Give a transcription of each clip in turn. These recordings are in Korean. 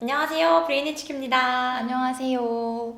안녕하세요, 브레인HQ입니다. 안녕하세요.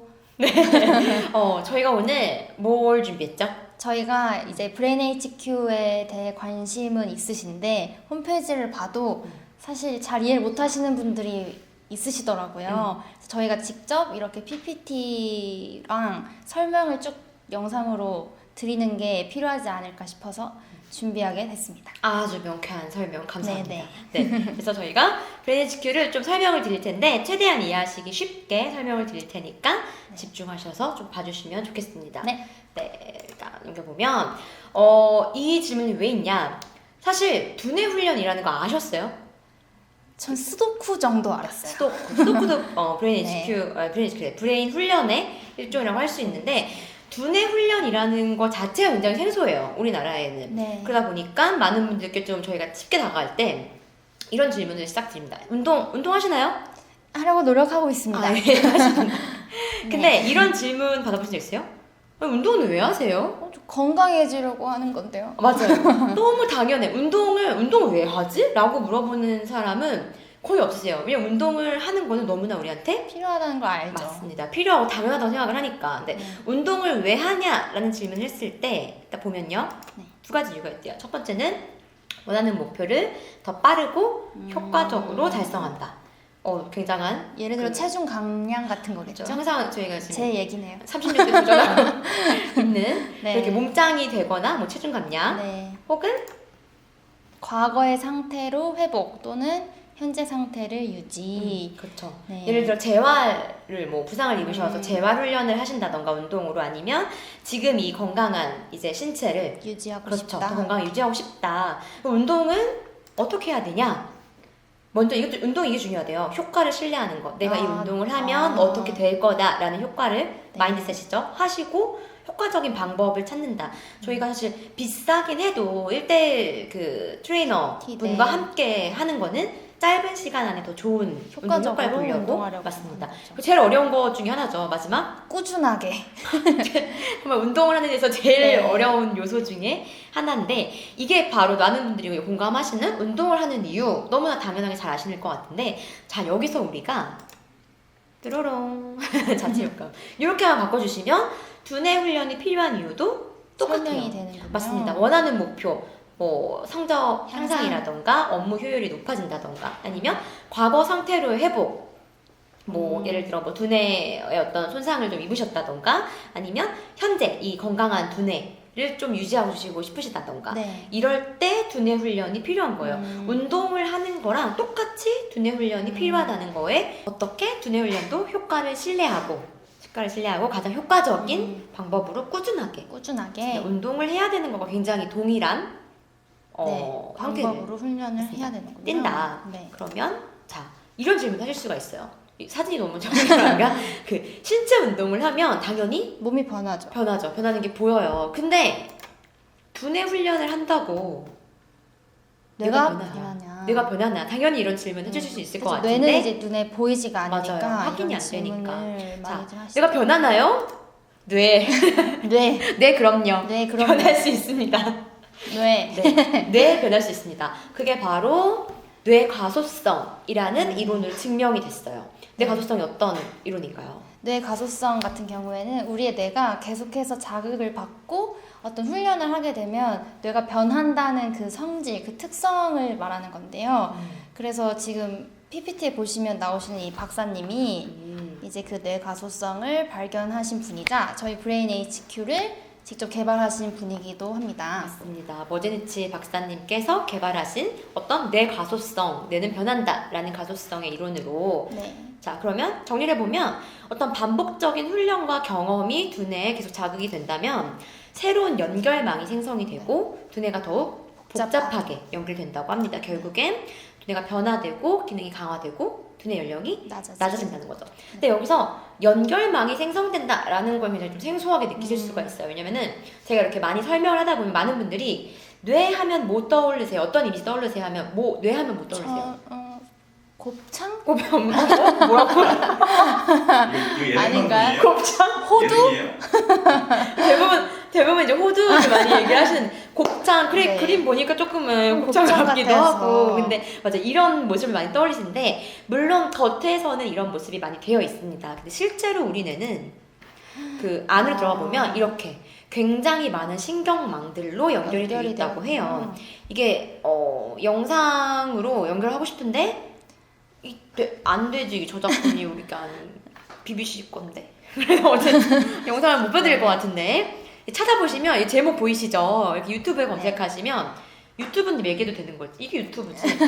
저희가 오늘 뭘 준비했죠? 저희가 이제 브레인 HQ에 대해 관심은 있으신데 홈페이지를 봐도 사실 잘 이해를 못하시는 분들이 있으시더라고요. 그래서 저희가 직접 이렇게 PPT랑 설명을 쭉 영상으로 드리는 게 필요하지 않을까 싶어서 준비하게 됐습니다. 아주 명쾌한 설명 감사합니다. 네네. 네, 그래서 저희가 브레인HQ를 좀 설명을 드릴 텐데 최대한 이해하시기 쉽게 설명을 드릴 테니까 집중하셔서 좀 봐주시면 좋겠습니다. 네. 일단 넘겨보면 이 질문이 왜 있냐? 사실 두뇌 훈련이라는 거 아셨어요? 전 스도쿠 정도 알았어요. 스토크도 브레인 훈련의 일종이라고 할 수 있는데 두뇌 훈련이라는 거 자체가 굉장히 생소해요, 우리나라에는. 네. 그러다 보니까 많은 분들께 좀 저희가 쉽게 다가갈 때 이런 질문을 시작드립니다. 운동하시나요? 하려고 노력하고 있습니다. 아, 네, 하시구나. 근데 이런 질문 받아보신 적 있어요? 운동은 왜 하세요? 좀 건강해지려고 하는 건데요. 맞아요. 너무 당연해. 운동을 왜 하지? 라고 물어보는 사람은 거의 없으세요. 왜냐면 운동을 하는 거는 너무나 우리한테 필요하다는 걸 알죠. 맞습니다. 필요하고 당연하다고 생각을 하니까. 근데 운동을 왜 하냐라는 질문을 했을 때 딱 보면요. 네. 두 가지 이유가 있대요. 첫 번째는 원하는 목표를 더 빠르고 효과적으로 달성한다. 굉장한 예를 들어 그- 체중 감량 같은 거겠죠. 항상 저희가 지금 제 얘기네요. 36대 도전하고 있는 네. 이렇게 몸짱이 되거나 뭐 체중 감량 네. 혹은 과거의 상태로 회복 또는 현재 상태를 유지. 그렇죠. 네. 예를 들어 재활을 뭐 부상을 입으셔서 재활 훈련을 하신다던가 운동으로 아니면 지금 이 건강한 이제 신체를 유지하고 그렇죠. 싶다. 더 건강을 유지하고 싶다. 그럼 운동은 어떻게 해야 되냐? 먼저 운동 이게 중요하대요. 효과를 신뢰하는 거. 내가 이 운동을 하면 어떻게 될 거다라는 효과를 마인드셋이죠. 하시고 효과적인 방법을 찾는다. 저희가 사실 비싸긴 해도 1대1 그 트레이너 분과 함께 하는 거는 짧은 시간 안에 더 좋은 운동 효과를 보려고 운동하려고 맞습니다. 하는 거죠. 그 제일 어려운 것 중에 하나죠. 마지막 꾸준하게. 정말 운동을 하는 데서 제일 네. 어려운 요소 중에 하나인데 이게 바로 많은 분들이 공감하시는 운동을 하는 이유 너무나 당연하게 잘 아시는 것 같은데 자 여기서 우리가 뚜로롱 자체 효과 이렇게 한번 바꿔주시면 두뇌 훈련이 필요한 이유도 똑같아요. 설명이 되는군요. 맞습니다. 원하는 목표 뭐 성적 향상이라던가 업무 효율이 높아진다던가 아니면 과거 상태로의 회복 뭐 예를 들어 뭐 두뇌의 어떤 손상을 좀 입으셨다던가 아니면 현재 이 건강한 두뇌를 좀 유지하고 주시고 싶으시다던가 네. 이럴 때 두뇌 훈련이 필요한 거예요. 운동을 하는 거랑 똑같이 두뇌 훈련이 필요하다는 거에 어떻게 두뇌 훈련도 효과를 신뢰하고 가장 효과적인 방법으로 꾸준하게 운동을 해야 되는 거가 굉장히 동일한 상태를 방법으로 훈련을 해야 되는군요. 뛴다. 네. 그러면 자 이런 질문 하실 수가 있어요. 이 사진이 너무 정확한가? 그 신체 운동을 하면 당연히 몸이 변하죠. 변하는 게 보여요. 근데 두뇌 훈련을 한다고 내가 내가 변하냐? 당연히 이런 질문 해주실 수 있을 것 같은데 뇌는 이제 눈에 보이지가 않으니까 맞아요. 확인이 이런 안 되니까. 질문을 자, 많이 좀 하시죠. 내가 변하나요? 뇌. 네, 그럼요. 변할 수 있습니다. 뇌 변할 수 있습니다. 그게 바로 뇌 가소성이라는 이론으로 증명이 됐어요. 뇌 가소성이 어떤 이론인가요? 뇌 가소성 같은 경우에는 우리의 뇌가 계속해서 자극을 받고 어떤 훈련을 하게 되면 뇌가 변한다는 그 성질, 그 특성을 말하는 건데요. 그래서 지금 PPT에 보시면 나오시는 이 박사님이 이제 그 뇌 가소성을 발견하신 분이자 저희 브레인 HQ를 직접 개발하신 분이기도 합니다. 맞습니다. 머제니치 박사님께서 개발하신 어떤 뇌 가소성, 뇌는 변한다라는 가소성의 이론으로 네. 자 그러면 정리를 해보면 어떤 반복적인 훈련과 경험이 두뇌에 계속 자극이 된다면 새로운 연결망이 생성이 되고 두뇌가 더욱 복잡하게 연결된다고 합니다. 결국엔 두뇌가 변화되고 기능이 강화되고 두뇌 연령이 낮아진다는 거죠. 근데 여기서 연결망이 생성된다라는 걸 굉장히 좀 생소하게 느끼실 수가 있어요. 왜냐면은 제가 이렇게 많이 설명을 하다 보면 많은 분들이 뇌 하면 뭐 떠오르세요? 어떤 이미지 떠오르세요? 하면 뇌 하면 뭐 떠오르세요? 곱창? 뭐라고? 아닌가요? 곱창? 호두? 대부분 이제 호두를 많이 얘기를 하시는 곱창 네. 그림 보니까 조금은 곱창 곱창 같기도 같아서. 하고 근데 맞아 이런 모습을 많이 떠올리시는데 물론 겉에서는 이런 모습이 많이 되어 있습니다. 근데 실제로 우리 뇌는 그 안으로 들어가 보면 이렇게 굉장히 많은 신경망들로 연결이 되어 있다고 해요. 이게 영상으로 연결하고 싶은데 안 되지 저작권이 우리가 BBC 건데 그래서 어쨌든 영상을 못 보여드릴 것 같은데 찾아보시면 이 제목 보이시죠? 이렇게 유튜브에 검색하시면 유튜브님 얘기해도 되는 거지. 이게 유튜브지.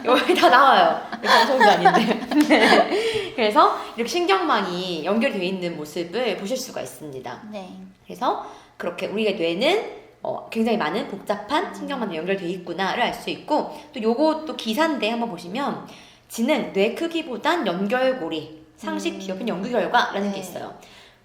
여기 다 나와요. 방송도 아닌데. 네. 그래서 이렇게 신경망이 연결되어 있는 모습을 보실 수가 있습니다. 네. 그래서 그렇게 우리의 뇌는 굉장히 많은 복잡한 신경망이 연결되어 있구나를 알 수 있고 또 요것도 기사인데 한번 보시면 지는 뇌 크기보단 연결고리, 상식, 기억은 연구 결과라는 게 있어요.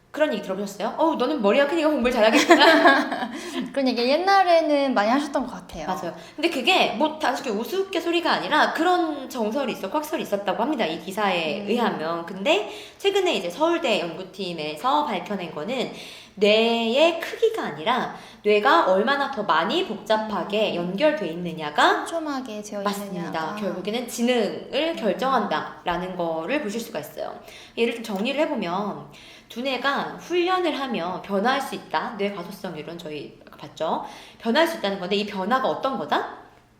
그런 얘기 들어보셨어요? 너는 머리가 크니까 공부를 잘하겠구나. 그런 얘기 옛날에는 많이 하셨던 것 같아요. 맞아요. 근데 그게 뭐 단순히 우스갯소리가 아니라 그런 정설이 확설이 있었다고 합니다. 이 기사에 의하면. 근데 최근에 이제 서울대 연구팀에서 밝혀낸 거는 뇌의 크기가 아니라 뇌가 얼마나 더 많이 복잡하게 연결돼 있느냐가 촘촘하게 되어 맞습니다. 있느냐가 결국에는 지능을 결정한다라는 거를 보실 수가 있어요. 예를 좀 정리를 해보면 두뇌가 훈련을 하면 변화할 수 있다. 뇌 가소성 이론 저희 아까 봤죠. 변화할 수 있다는 건데 이 변화가 어떤 거다?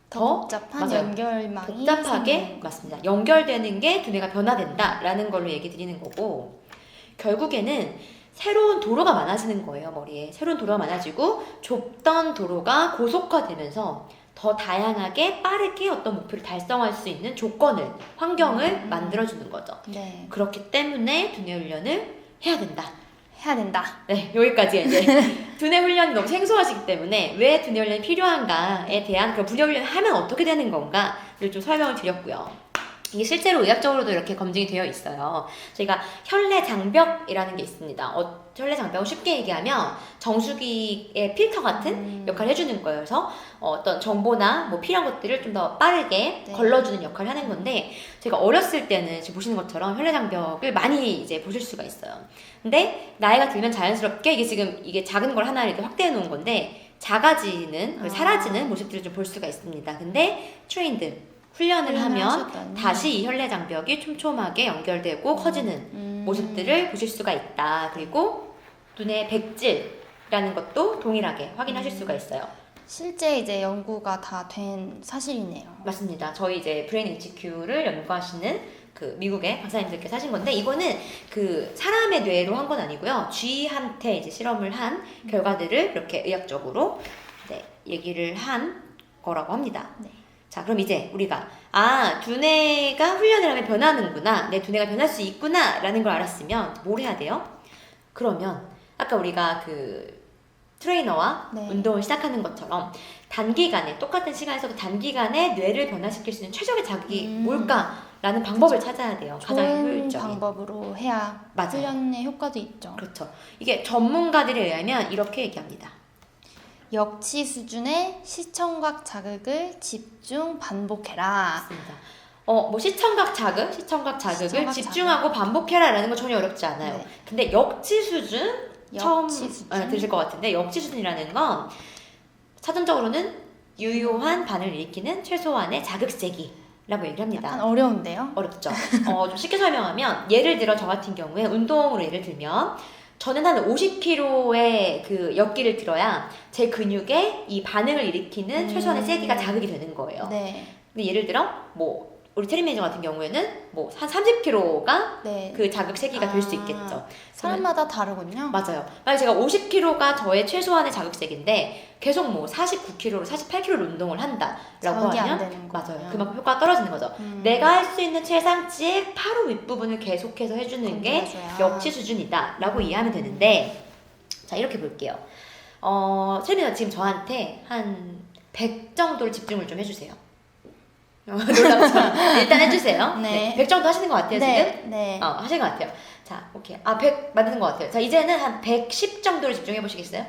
더 복잡한 맞아요. 연결망이 복잡하게 생기는 맞습니다. 연결되는 게 두뇌가 변화된다라는 걸로 얘기 드리는 거고 결국에는 새로운 도로가 많아지는 거예요. 머리에 새로운 도로가 많아지고 좁던 도로가 고속화되면서 더 다양하게 빠르게 어떤 목표를 달성할 수 있는 조건을 환경을 만들어주는 거죠. 네. 그렇기 때문에 두뇌 훈련을 해야 된다. 해야 된다. 네, 여기까지 이제 두뇌 훈련이 너무 생소하시기 때문에 왜 두뇌 훈련이 필요한가에 대한 그 두뇌 훈련을 하면 어떻게 되는 건가를 좀 설명을 드렸고요. 이게 실제로 의학적으로도 이렇게 검증이 되어 있어요. 저희가 혈내 장벽이라는 게 있습니다. 혈내 장벽을 쉽게 얘기하면 정수기의 필터 같은 역할을 해주는 거예요. 그래서 어떤 정보나 뭐 필요한 것들을 좀 더 빠르게 네. 걸러주는 역할을 하는 건데 제가 어렸을 때는 지금 보시는 것처럼 혈내 장벽을 많이 이제 보실 수가 있어요. 근데 나이가 들면 자연스럽게 이게 작은 걸 하나 이렇게 확대해 놓은 건데 작아지는 사라지는 모습들을 좀 볼 수가 있습니다. 근데 트레인드 훈련을 하면 하셨더니. 다시 이 혈내 장벽이 촘촘하게 연결되고 커지는 모습들을 보실 수가 있다. 그리고 눈의 백질이라는 것도 동일하게 확인하실 수가 있어요. 실제 이제 연구가 다 된 사실이네요. 맞습니다. 저희 이제 브레인 HQ를 연구하시는 그 미국의 박사님들께서 하신 건데 이거는 그 사람의 뇌로 한 건 아니고요. 쥐한테 이제 실험을 한 결과들을 이렇게 의학적으로 얘기를 한 거라고 합니다. 네. 자, 그럼 이제 우리가 두뇌가 훈련을 하면 변하는구나. 내 두뇌가 변할 수 있구나 라는 걸 알았으면 뭘 해야 돼요? 그러면 아까 우리가 그 트레이너와 네. 운동을 시작하는 것처럼 단기간에 똑같은 시간에서도 단기간에 뇌를 변화시킬 수 있는 최적의 자극이 뭘까라는 방법을 찾아야 돼요. 가장 좋은 효율적인. 방법으로 해야 맞아요. 훈련의 효과도 있죠. 그렇죠. 이게 전문가들에 의하면 이렇게 얘기합니다. 역치 수준의 시청각 자극을 집중 반복해라. 맞습니다. 뭐 시청각 자극을 시청각 집중하고 반복해라라는 건 전혀 어렵지 않아요. 네. 근데 역치 수준 처음 역치 수준. 들으실 것 같은데 역치 수준이라는 건 사전적으로는 유효한 반응을 일으키는 최소한의 자극세기라고 얘기를 합니다. 약간 어려운데요? 어렵죠. 좀 쉽게 설명하면 예를 들어 저 같은 경우에 운동으로 예를 들면 저는 한 50kg의 그 역기를 들어야 제 근육에 이 반응을 일으키는 최소한의 세기가 자극이 되는 거예요. 네. 근데 예를 들어 뭐 우리 테리 매니저 같은 경우에는 뭐 한 30kg가 네. 그 자극 세기가 될 수 있겠죠. 사람마다 다르군요. 맞아요. 만약 제가 50kg가 저의 최소한의 자극색인데 계속 뭐 49kg로 48kg로 운동을 한다라고 자극이 안 하면 되는 거군요. 맞아요. 그만큼 효과가 떨어지는 거죠. 내가 할 수 있는 최상치의 바로 윗부분을 계속해서 해주는 게 건드려줘야. 역치 수준이다라고 이해하면 되는데 자 이렇게 볼게요. 세미나 지금 저한테 한 100 정도를 집중을 좀 해주세요. 놀랍죠? 일단 해주세요. 네. 100 정도 하시는 것 같아요 네. 지금? 네. 하신 것 같아요. 자, 오케이. 100 맞는 것 같아요. 자, 이제는 한 110 정도를 집중해 보시겠어요?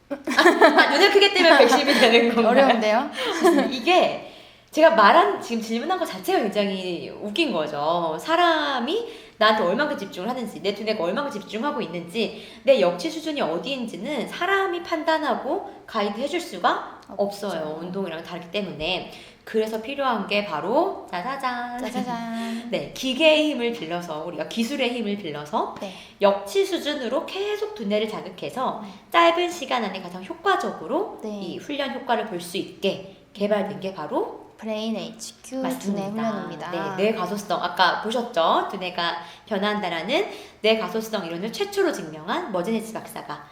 눈을 크게 뜨면 110이 되는 건가요? 어려운데요? 이게 제가 말한 지금 질문한 것 자체가 굉장히 웃긴 거죠. 사람이 나한테 얼만큼 집중을 하는지, 내 두뇌가 얼만큼 집중하고 있는지, 내 역치 수준이 어디인지는 사람이 판단하고 가이드 해줄 수가 없어요. 운동이랑 다르기 때문에. 그래서 필요한 게 바로 짜자잔. 짜자잔. 네, 기계의 힘을 빌려서, 우리가 기술의 힘을 빌려서 네. 역치 수준으로 계속 두뇌를 자극해서 짧은 시간 안에 가장 효과적으로 네. 이 훈련 효과를 볼 수 있게 개발된 게 바로 브레인 HQ 맞습니다. 두뇌 훈련입니다. 네, 뇌 가소성 아까 보셨죠? 두뇌가 변화한다라는 뇌 가소성 이론을 최초로 증명한 머즈네츠 박사가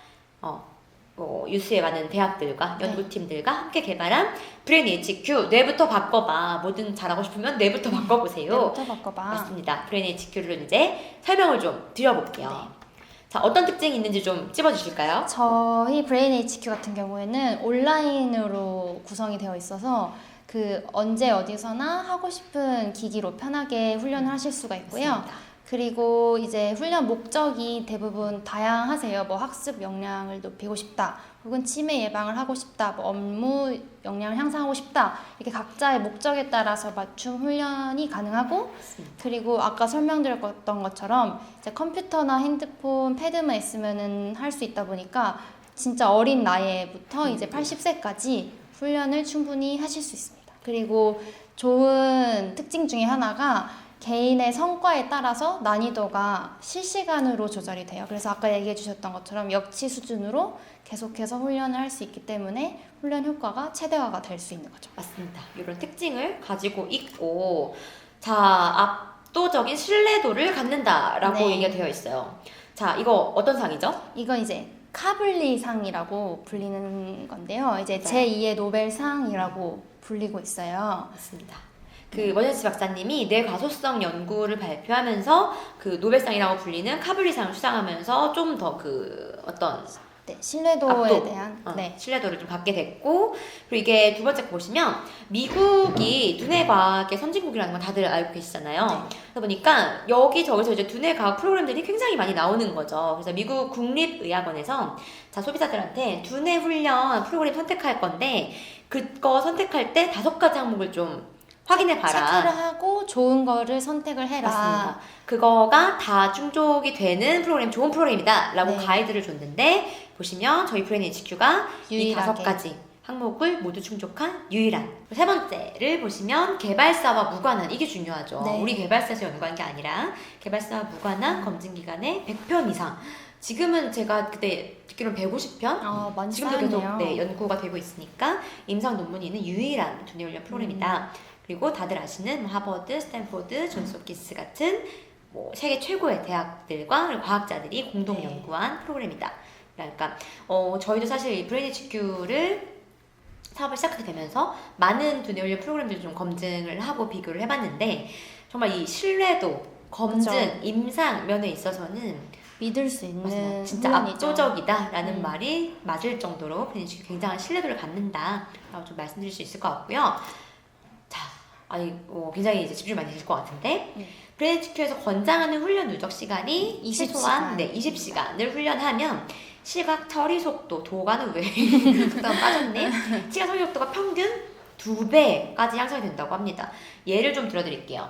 유수에 많은 대학들과 네. 연구팀들과 함께 개발한 브레인 HQ 뇌부터 바꿔봐. 뭐든 잘하고 싶으면 뇌부터 바꿔보세요. 뇌부터 바꿔봐. 맞습니다. 브레인 HQ를 이제 설명을 좀 드려볼게요. 네. 자, 어떤 특징이 있는지 좀 찝어주실까요? 저희 브레인 HQ 같은 경우에는 온라인으로 구성이 되어 있어서 그 언제 어디서나 하고 싶은 기기로 편하게 훈련을 하실 수가 있고요. 맞습니다. 그리고 이제 훈련 목적이 대부분 다양하세요. 뭐 학습 역량을 높이고 싶다, 혹은 치매 예방을 하고 싶다, 뭐 업무 역량을 향상하고 싶다, 이렇게 각자의 목적에 따라서 맞춤 훈련이 가능하고, 그리고 아까 설명드렸던 것처럼 이제 컴퓨터나 핸드폰, 패드만 있으면은 할 수 있다 보니까 진짜 어린 나이부터 이제 80세까지 훈련을 충분히 하실 수 있습니다. 그리고 좋은 특징 중에 하나가 개인의 성과에 따라서 난이도가 실시간으로 조절이 돼요. 그래서 아까 얘기해 주셨던 것처럼 역치 수준으로 계속해서 훈련을 할 수 있기 때문에 훈련 효과가 최대화가 될 수 있는 거죠. 맞습니다. 이런 특징을 가지고 있고, 자, 압도적인 신뢰도를 갖는다라고 네. 얘기가 되어 있어요. 자, 이거 어떤 상이죠? 이건 이제 카블리상이라고 불리는 건데요. 이제 맞아요. 제2의 노벨상이라고 불리고 있어요. 맞습니다. 그 머제스 박사님이 뇌 가소성 연구를 발표하면서 그 노벨상이라고 불리는 카블리상을 수상하면서 좀 더 그 어떤 네, 신뢰도에 압도, 대한 네. 신뢰도를 좀 받게 됐고, 그리고 이게 두 번째 보시면 미국이 두뇌과학의 선진국이라는 건 다들 알고 계시잖아요. 그러다 보니까 여기저기서 이제 두뇌과학 프로그램들이 굉장히 많이 나오는 거죠. 그래서 미국 국립의학원에서 자, 소비자들한테 두뇌 훈련 프로그램 선택할 건데 그거 선택할 때 5가지 항목을 좀 확인해봐라. 체크를 하고 좋은 거를 선택을 해라. 맞습니다. 그거가 다 충족이 되는 프로그램, 좋은 프로그램이다 라고 네. 가이드를 줬는데, 보시면 저희 브레인 HQ가 이 유일하게. 5가지 항목을 모두 충족한 유일한. 세 번째를 보시면 개발사와 무관한, 이게 중요하죠. 네. 우리 개발사에서 연구한 게 아니라 개발사와 무관한 검증 기간에 100편 이상. 지금은 제가 그때 듣기로는 150편? 많이 지금도 계속 쌓였네요. 연구가 되고 있으니까 임상 논문이 있는 유일한 두뇌 훈련 프로그램이다. 그리고 다들 아시는 하버드, 스탠포드, 존스홉킨스 같은 뭐 세계 최고의 대학들과 그리고 과학자들이 공동 네. 연구한 프로그램이다. 그러니까 저희도 사실 브레인 HQ를 사업을 시작하게 되면서 많은 두뇌 훈련 프로그램들을 좀 검증을 하고 비교를 해봤는데, 정말 이 신뢰도, 검증, 그쵸. 임상 면에 있어서는 믿을 수 있는 맞습니다. 진짜 훈련이죠. 압도적이다라는 말이 맞을 정도로 브레인 HQ 굉장한 신뢰도를 갖는다라고 좀 말씀드릴 수 있을 것 같고요. 자, 굉장히 이제 집중 많이 되실 것 같은데, 브레인 HQ에서 권장하는 훈련 누적 시간이 20시간. 최소한 20시간을 훈련하면 시각 처리 속도, 도가는 왜 속도가 빠졌네. 시각 처리 속도가 평균 2배까지 향상이 된다고 합니다. 예를 좀 들어드릴게요.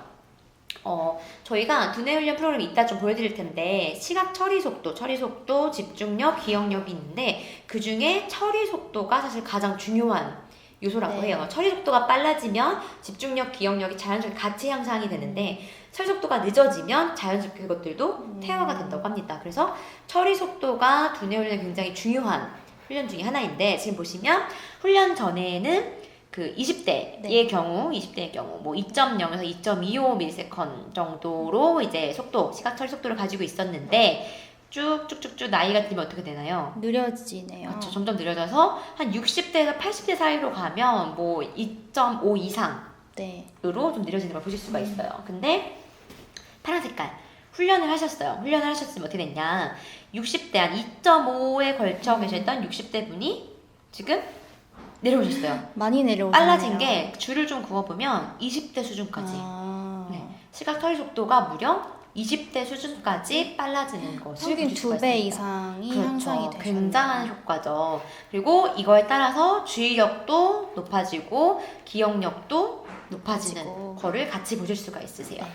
저희가 두뇌 훈련 프로그램이 이따 좀 보여드릴 텐데, 시각 처리 속도, 집중력, 기억력이 있는데 그 중에 처리 속도가 사실 가장 중요한 요소라고 네. 해요. 처리 속도가 빨라지면 집중력, 기억력이 자연스럽게 같이 향상이 되는데, 처리 속도가 늦어지면 자연스럽게 그것들도 퇴화가 된다고 합니다. 그래서 처리 속도가 두뇌 훈련에 굉장히 중요한 훈련 중에 하나인데, 지금 보시면 훈련 전에는 그 20대의 네. 경우 뭐 2.0에서 2.25 밀리세컨 정도로 이제 시각 처리 속도를 가지고 있었는데, 쭉쭉쭉쭉 나이가 들면 어떻게 되나요? 느려지네요. 그렇죠. 점점 느려져서 한 60대에서 80대 사이로 가면 뭐 2.5 이상으로 네. 좀 느려지는 걸 보실 수가 있어요. 근데 파란 색깔 훈련을 하셨어요. 훈련을 하셨으면 어떻게 됐냐? 60대 한 2.5에 걸쳐 계셨던 60대 분이 지금 내려오셨어요. 많이 내려오네요. 빨라진 게 줄을 좀 그어보면 20대 수준까지. 네. 시각 처리 속도가 무려 20대 수준까지 빨라지는 것을 평균 보실 수가 2배 있습니다. 이상이 그렇죠. 향상이 되셨네요. 굉장한 효과죠. 그리고 이거에 따라서 주의력도 높아지고 기억력도 높아지는 높아지고. 거를 같이 보실 수가 있으세요. 네.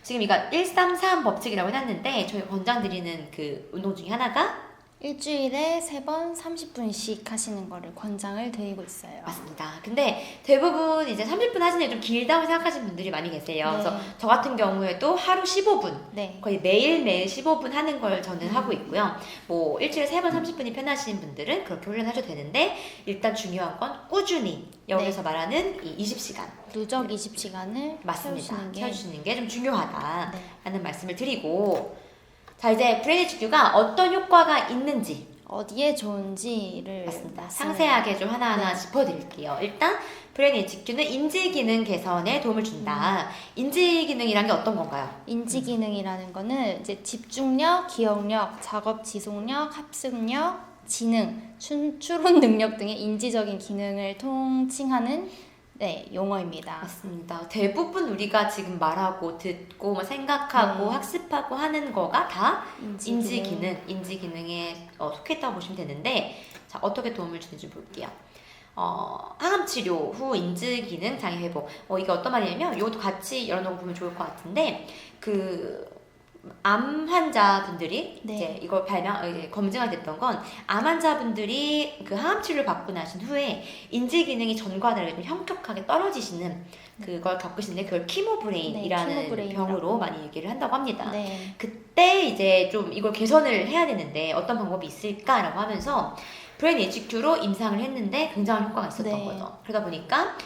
지금 이거 133 법칙이라고 해놨는데 저희 권장드리는 그 운동 중에 하나가 일주일에 3번 30분씩 하시는 거를 권장을 드리고 있어요. 맞습니다. 근데 대부분 이제 30분 하시는 게 좀 길다고 생각하시는 분들이 많이 계세요. 네. 그래서 저 같은 경우에도 하루 15분, 네. 거의 매일매일 15분 하는 걸 저는 하고 있고요. 뭐 일주일에 3번 30분이 편하신 분들은 그렇게 훈련하셔도 되는데 일단 중요한 건 꾸준히 여기서 말하는 이 20시간 누적 20시간을 맞습니다. 채우시는 게 채워주시는 게 좀 중요하다라는 네. 말씀을 드리고 자 이제 브레인 HQ가 어떤 효과가 있는지 어디에 좋은지를 맞습니다. 말씀을- 상세하게 좀 하나하나 네. 짚어드릴게요. 일단 브레인 HQ는 인지 기능 개선에 도움을 준다. 인지 기능이란 게 어떤 건가요? 인지 기능이라는 거는 이제 집중력, 기억력, 작업 지속력, 합숙력, 지능, 추론 능력 등의 인지적인 기능을 통칭하는 용어입니다. 맞습니다. 대부분 우리가 지금 말하고 듣고 뭐 생각하고 네. 학습하고 하는 거가 다 인지 인지 기능에 속했다고 보시면 되는데 자 어떻게 도움을 주는지 볼게요. 항암 치료 후 인지 기능 장애 회복. 이게 어떤 말이냐면 이것도 같이 열어놓고 보면 좋을 것 같은데 그 암 환자분들이 네. 이제 이걸 검증이 됐던 건 암 환자분들이 그 항암 치료를 받고 나신 후에 인지 기능이 전과 다르게 좀 현격하게 떨어지시는 그걸 겪으시는데 그걸 키모브레인이라는 키모브레인이라고. 병으로 많이 얘기를 한다고 합니다. 네. 그때 이제 좀 이걸 개선을 해야 되는데 어떤 방법이 있을까라고 하면서 브레인 HQ로 임상을 했는데 굉장한 효과가 있었던 네. 거죠. 그러다 보니까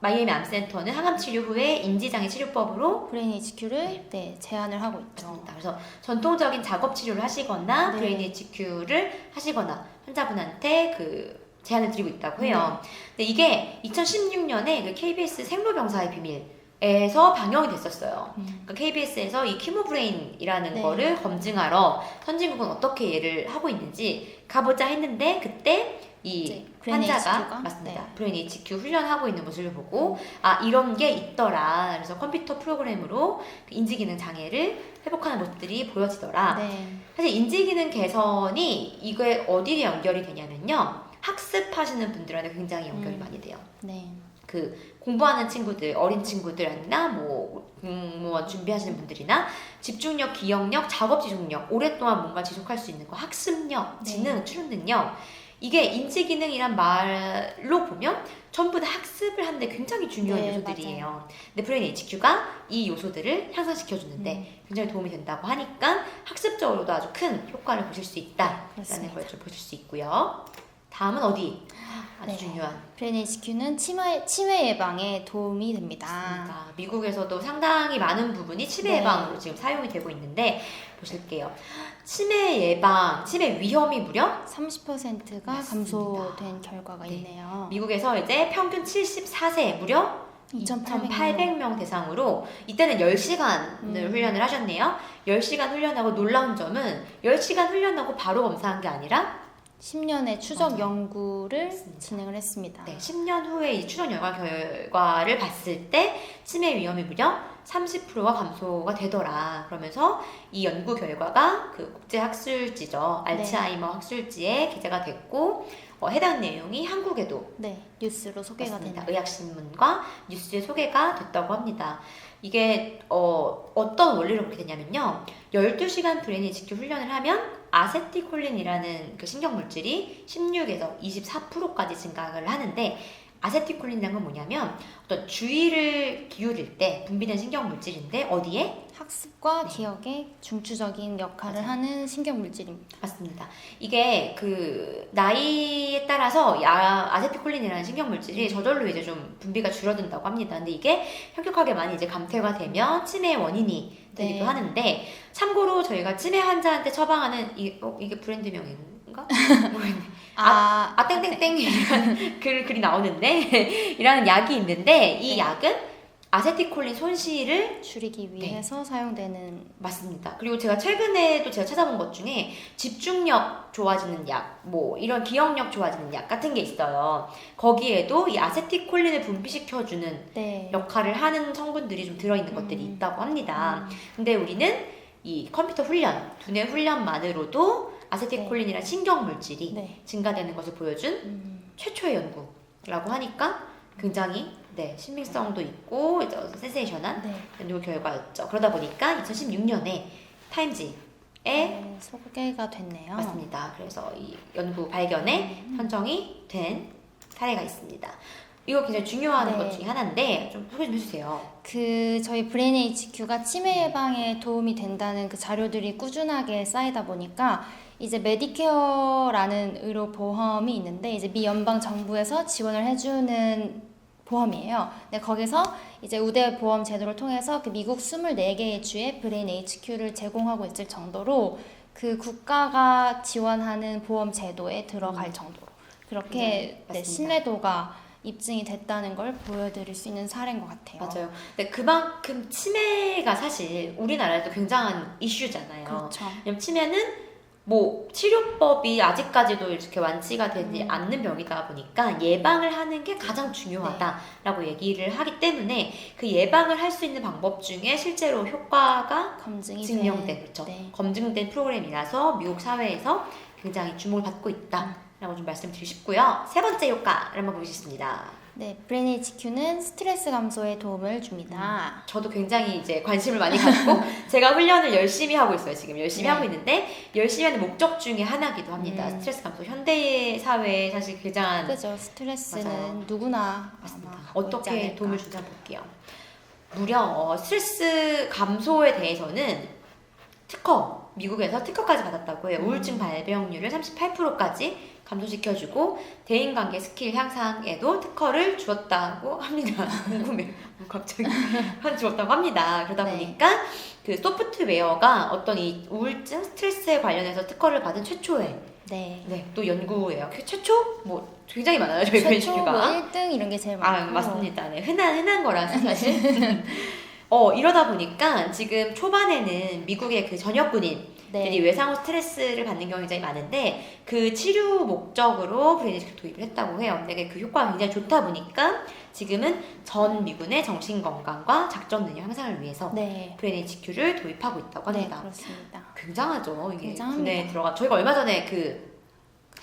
마이애미 암센터는 항암 치료 후에 인지장애 치료법으로 브레인 HQ를 제안을 하고 있죠. 맞습니다. 그래서 전통적인 작업 치료를 하시거나 네. 브레인 HQ를 하시거나 환자분한테 그 제안을 드리고 있다고 해요. 근데 이게 2016년에 그 KBS 생로병사의 비밀에서 방영이 됐었어요. 그러니까 KBS에서 이 키모브레인이라는 네. 거를 검증하러 선진국은 어떻게 얘를 하고 있는지 가보자 했는데 그때 이 이제 브레인 환자가 HQ 가? 맞습니다. 네. 브레인 HQ 훈련하고 있는 모습을 보고 이런 게 있더라. 그래서 컴퓨터 프로그램으로 그 인지기능 장애를 회복하는 모습들이 보여지더라. 네. 사실 인지기능 개선이 이게 어디에 연결이 되냐면요. 학습하시는 분들한테 굉장히 연결이 많이 돼요. 네. 그 공부하는 친구들, 어린 친구들이나 뭐 공무원 준비하시는 분들이나 집중력, 기억력, 작업 지속력, 오랫동안 뭔가 지속할 수 있는 거, 학습력, 네. 지능, 추론 능력 이게 인지 기능이란 말로 보면 전부 다 학습을 하는데 굉장히 중요한 네, 요소들이에요. 근데 브레인 HQ가 이 요소들을 향상시켜 주는데 굉장히 도움이 된다고 하니까 학습적으로도 아주 큰 효과를 보실 수 있다라는 그렇습니다. 걸 좀 보실 수 있고요. 다음은 어디? 아주 네. 중요한 브레인 HQ는 치매 예방에 도움이 됩니다. 맞습니다. 미국에서도 상당히 많은 부분이 치매 네. 예방으로 지금 사용이 되고 있는데 보실게요. 치매 예방, 치매 위험이 무려 30%가 맞습니다. 감소된 결과가 네. 있네요. 미국에서 이제 평균 74세 무려 2,800명 대상으로 이때는 10시간을 훈련을 하셨네요. 10시간 훈련하고 놀라운 점은 10시간 훈련하고 바로 검사한 게 아니라 10년의 추적 맞아요. 연구를 맞습니다. 진행을 했습니다. 네, 10년 후에 이 추론 결과를 봤을 때 치매 위험이 무려 30%가 감소가 되더라. 그러면서 이 연구 결과가 그 국제학술지죠. 알츠하이머 학술지에 기재가 됐고 해당 내용이 한국에도 네, 뉴스로 소개가 맞습니다. 됩니다. 의학신문과 뉴스에 소개가 됐다고 합니다. 이게 어떤 원리로 그렇게 되냐면요. 12시간 브레인 HQ 훈련을 하면 아세티콜린이라는 그 신경물질이 16에서 24%까지 증가를 하는데 아세티콜린이라는 건 뭐냐면 어떤 주의를 기울일 때 분비된 신경물질인데 어디에? 학습과 네. 기억에 중추적인 역할을 맞아요. 하는 신경물질입니다. 맞습니다. 이게 그 나이에 따라서 아세티콜린이라는 신경물질이 저절로 이제 좀 분비가 줄어든다고 합니다. 근데 이게 현격하게 많이 이제 감퇴가 되면 치매의 원인이 되기도 네. 하는데 참고로 저희가 치매 환자한테 처방하는 이게 브랜드명인가? 모르겠네. 땡땡땡이라는 글이 나오는데 이라는 약이 있는데 이 네. 약은 아세티콜린 손실을 줄이기 위해서 사용되는 맞습니다. 그리고 제가 최근에도 제가 찾아본 것 중에 집중력 좋아지는 약, 뭐 이런 기억력 좋아지는 약 같은 게 있어요. 거기에도 이 아세티콜린을 분비시켜주는 네. 역할을 하는 성분들이 좀 들어있는 것들이 있다고 합니다. 근데 우리는 이 컴퓨터 훈련, 두뇌 훈련만으로도 아세티콜린이란 신경물질이 네. 증가되는 것을 보여준 최초의 연구라고 하니까 굉장히 네, 신빙성도 있고 이제 센세이션한 네. 연구 결과였죠. 그러다 보니까 2016년에 타임지에 소개가 됐네요. 맞습니다. 그래서 이 연구 발견에 선정이 된 사례가 있습니다. 이거 굉장히 중요한 네. 것 중에 하나인데 좀 소개 좀 해주세요. 그 저희 브레인 HQ가 치매 예방에 도움이 된다는 그 자료들이 꾸준하게 쌓이다 보니까 이제 메디케어라는 의료보험이 있는데 이제 미 연방 정부에서 지원을 해주는 보험이에요. 근데 거기서 이제 우대 보험 제도를 통해서 그 미국 24개의 주에 브레인 HQ를 제공하고 있을 정도로 그 국가가 지원하는 보험 제도에 들어갈 정도로 그렇게 네, 맞습니다. 신뢰도가 입증이 됐다는 걸 보여드릴 수 있는 사례인 것 같아요. 맞아요. 근데 그만큼 치매가 사실 우리나라에도 굉장한 이슈잖아요. 그렇죠. 왜냐면 치매는 뭐 치료법이 아직까지도 이렇게 완치가 되지 않는 병이다 보니까 예방을 하는 게 가장 중요하다라고 얘기를 하기 때문에 그 예방을 할 수 있는 방법 중에 실제로 효과가 검증이 증명된 그렇죠. 네. 검증된 프로그램이라서 미국 사회에서 굉장히 주목을 받고 있다라고 좀 말씀드리고 싶고요. 세 번째 효과를 한번 보시겠습니다. 네, 브레인 HQ는 스트레스 감소에 도움을 줍니다. 저도 굉장히 이제 관심을 많이 갖고 제가 훈련을 열심히 하고 있어요. 지금 열심히 네. 하고 있는데 열심히 하는 목적 중에 하나기도 합니다. 스트레스 감소. 현대 사회에 사실 굉장한 그죠. 스트레스는 맞아요. 누구나 맞습니다. 아마 갖고 있지 어떻게 않을까. 도움을 주자 볼게요. 무려 스트레스 감소에 대해서는 특허, 미국에서 특허까지 받았다고 해요. 우울증 발병률을 38%까지 감소시켜주고 대인관계 스킬 향상에도 특허를 주었다고 합니다. 궁금해요. 갑자기 주었다고 합니다. 그러다 네. 보니까 그 소프트웨어가 어떤 이 우울증, 스트레스에 관련해서 특허를 받은 최초의 네. 또 연구예요. 그 최초 뭐 굉장히 많아요. 저희 최초 브랜치가. 뭐 1등 이런 게 제일 많고. 맞습니다. 네, 흔한 거라서 사실. 이러다 보니까 지금 초반에는 미국의 그 전역 군인들이 네. 외상후 스트레스를 받는 경우가 굉장히 많은데 그 치료 목적으로 브레인에이지를 도입을 했다고 해요. 근데 그 효과가 굉장히 좋다 보니까 지금은 전 미군의 정신 건강과 작전 능력 향상을 위해서 네. 브레인에이지를 도입하고 있다고 네, 합니다. 그렇습니다. 굉장하죠. 이게 굉장합니다. 군에 들어가 저희가 얼마 전에 그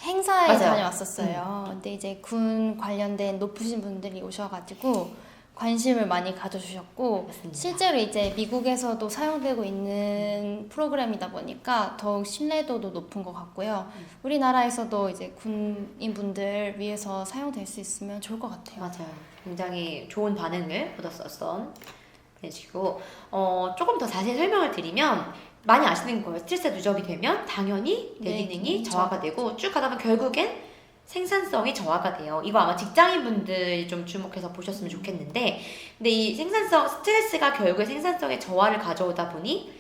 행사에 맞아요. 다녀왔었어요. 근데 이제 군 관련된 높으신 분들이 오셔가지고 관심을 많이 가져주셨고 맞습니다. 실제로 이제 미국에서도 사용되고 있는 프로그램이다 보니까 더욱 신뢰도도 높은 것 같고요. 우리나라에서도 이제 군인분들 위해서 사용될 수 있으면 좋을 것 같아요. 맞아요. 굉장히 좋은 반응을 얻었었던 그래가지고 조금 더 자세히 설명을 드리면 많이 아시는 거예요. 스트레스 누적이 되면 당연히 뇌 네, 기능이 그렇죠. 저하가 되고 쭉 가다 보면 결국엔 생산성이 저하가 돼요. 이거 아마 직장인분들이 좀 주목해서 보셨으면 좋겠는데 근데 이 생산성, 스트레스가 결국에 생산성의 저하를 가져오다 보니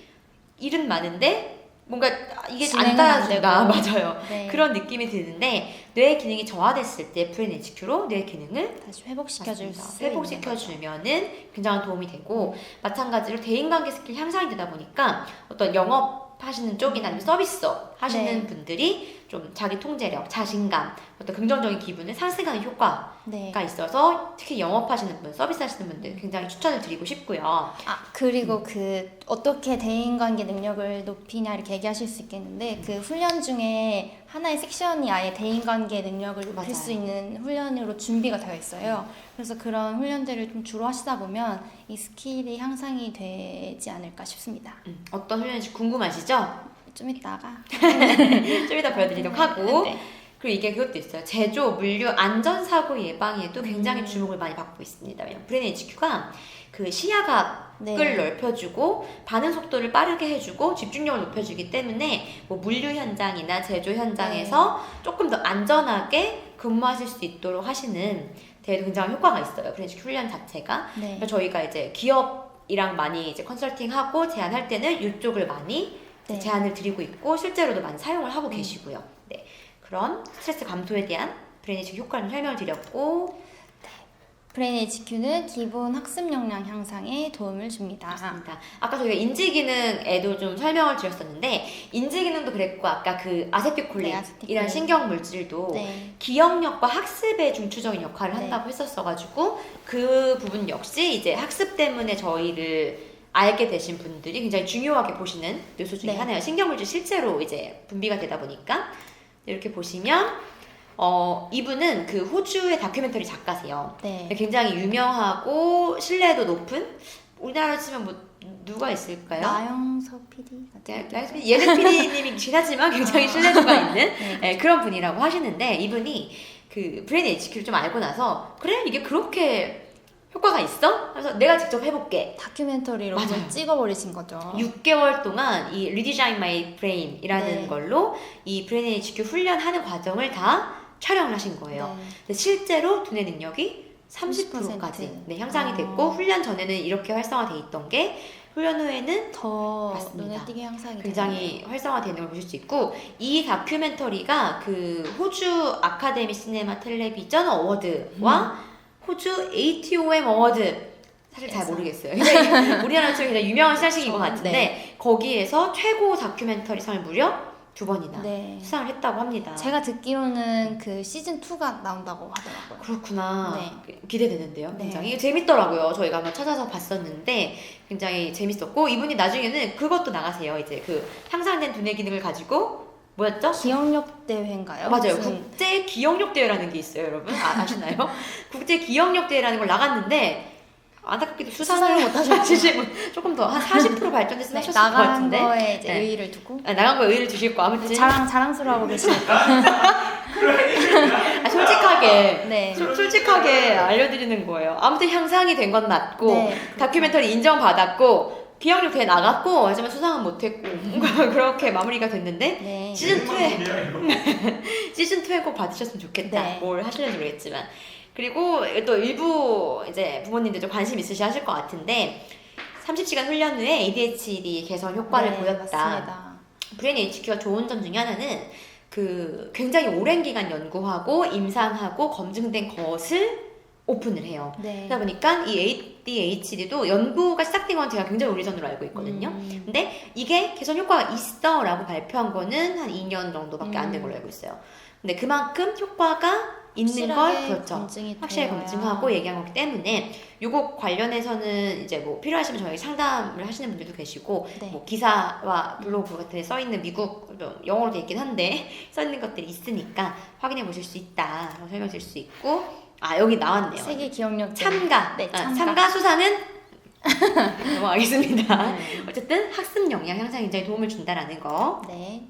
일은 많은데 뭔가 이게 안 진행은 안 따라준다. 되고. 맞아요. 네. 그런 느낌이 드는데 뇌 기능이 저하됐을 때 브레인HQ로 뇌 기능을 다시 회복시켜줄 맞습니다. 수 있는 회복시켜주면은 굉장한 도움이 되고 마찬가지로 대인관계 스킬 향상이 되다 보니까 어떤 영업하시는 쪽이나 아니면 서비스업 하시는 네. 분들이 좀 자기 통제력, 자신감, 어떤 긍정적인 기분을 상승하는 효과가 네. 있어서 특히 영업하시는 분, 서비스 하시는 분들 굉장히 추천을 드리고 싶고요. 아 그리고 그 어떻게 대인관계 능력을 높이냐 이렇게 얘기하실 수 있겠는데 그 훈련 중에 하나의 섹션이 아예 대인관계 능력을 높일 맞아요. 수 있는 훈련으로 준비가 되어 있어요. 그래서 그런 훈련들을 좀 주로 하시다 보면 이 스킬이 향상이 되지 않을까 싶습니다. 어떤 훈련인지 궁금하시죠? 좀 이따가 좀 이따 보여드리도록 하고 네. 그리고 이게 그것도 있어요. 제조, 물류, 안전사고 예방에도 굉장히 주목을 많이 받고 있습니다. 왜냐면 브레인HQ가 그 시야각을 네. 넓혀주고 반응 속도를 빠르게 해주고 집중력을 높여주기 때문에 뭐 물류 현장이나 제조 현장에서 조금 더 안전하게 근무하실 수 있도록 하시는 데에도 굉장히 효과가 있어요. 브레인HQ 훈련 자체가. 네. 그래서 저희가 이제 기업이랑 많이 이제 컨설팅하고 제안할 때는 이쪽을 많이 네. 제안을 드리고 있고 실제로도 많이 사용을 하고 계시고요. 네, 그런 스트레스 감소에 대한 브레인HQ 효과를 설명을 드렸고 브레인 HQ는 기본 학습 역량 향상에 도움을 줍니다. 맞습니다. 아까 저희가 인지 기능에도 좀 설명을 드렸었는데 인지 기능도 그랬고 아까 그 아세틸콜린이라는 아세틸콜린. 신경 물질도 네. 기억력과 학습에 중추적인 역할을 네. 한다고 했었어가지고 그 부분 역시 이제 학습 때문에 저희를 알게 되신 분들이 굉장히 중요하게 보시는 요소 중에 네. 하나예요. 신경물질 실제로 이제 분비가 되다 보니까 이렇게 보시면 이분은 그 호주의 다큐멘터리 작가세요. 네. 굉장히 유명하고 신뢰도 높은 우리나라로 치면 뭐 누가 있을까요? 나영석 PD 같은. 예능 PD님이긴 하지만 굉장히 신뢰도가 있는 네. 네, 그런 분이라고 하시는데 이분이 그 브레인 HQ를 좀 알고 나서 그래 이게 그렇게 효과가 있어? 그래서 내가 직접 해볼게. 다큐멘터리로 맞아요. 그걸 찍어버리신 거죠. 6개월 동안 이 Redesign My Brain이라는 네. 걸로 이 브레인 HQ 훈련하는 과정을 다 촬영을 하신 거예요. 네. 근데 실제로 두뇌 능력이 30%까지 향상이 됐고 훈련 전에는 이렇게 활성화돼 있던 게 훈련 후에는 더 맞습니다. 눈에 띄게 향상이 굉장히 활성화되는 걸 보실 수 있고 이 다큐멘터리가 그 호주 아카데미 시네마 텔레비전 어워드와 호주 ATOM 어워드 사실 잘 그래서. 모르겠어요. 우리나라로 치면 굉장히 유명한 시상식인 것 같은데 네. 거기에서 최고 다큐멘터리 상을 무려 2번이나 네. 수상을 했다고 합니다. 제가 듣기로는 그 시즌 2가 나온다고 하더라고요. 그렇구나. 네. 기대되는데요. 네. 굉장히 재밌더라고요. 저희가 한번 찾아서 봤었는데 굉장히 재밌었고 이분이 나중에는 그것도 나가세요. 이제 그 향상된 두뇌 기능을 가지고 뭐였죠? 기억력 대회인가요? 맞아요. 무슨- 국제 기억력 대회라는 게 있어요, 여러분. 아시나요? 국제 기억력 대회라는 걸 나갔는데 안타깝게도 수상을 못 하셨지. 조금 더 한 40% 발전됐으면 네, 하셨을 것 나간 같은데. 거에 이제 네. 의의를 두고 나간 거에 의의를 두실 거 아무튼 자랑스러워하고 계시니까. 솔직하게 네. 솔직하게 알려드리는 거예요. 아무튼 향상이 된 건 맞고 네. 다큐멘터리 인정받았고 기억력 대회 나갔고 하지만 수상은 못했고 그렇게 마무리가 됐는데 네. 시즌 2에 시즌 2에 꼭 받으셨으면 좋겠다. 네. 뭘 하실는지 모르겠지만 그리고 또 일부 이제 부모님들 좀 관심 있으시 하실 것 같은데 30시간 훈련 후에 ADHD 개선 효과를 네, 보였다. 맞습니다. 브레인 HQ가 좋은 점 중에 하나는 그 굉장히 오랜 기간 연구하고 임상하고 검증된 것을 오픈을 해요. 네. 그러다 보니까 이 ADHD도 연구가 시작된 건 제가 굉장히 오래전으로 알고 있거든요. 근데 이게 개선 효과가 있어 라고 발표한 거는 한 2년 정도밖에 안 된 걸로 알고 있어요. 근데 그만큼 효과가 있는 걸 확실하게 그렇죠. 검증이 확실히 되어야. 검증하고 얘기한 거기 때문에 요거 관련해서는 이제 뭐 필요하시면 저희 상담을 하시는 분들도 계시고 네. 뭐 기사와 블로그 같은 데 써있는 미국 영어로 돼 있긴 한데 써있는 것들이 있으니까 확인해 보실 수 있다 라고 설명드릴 수 있고 여기 나왔네요. 세계 기억력 참가. 네, 참가 수상은 넘어가겠습니다. 네. 어쨌든 학습 역량 향상에 굉장히 도움을 준다라는 거. 네.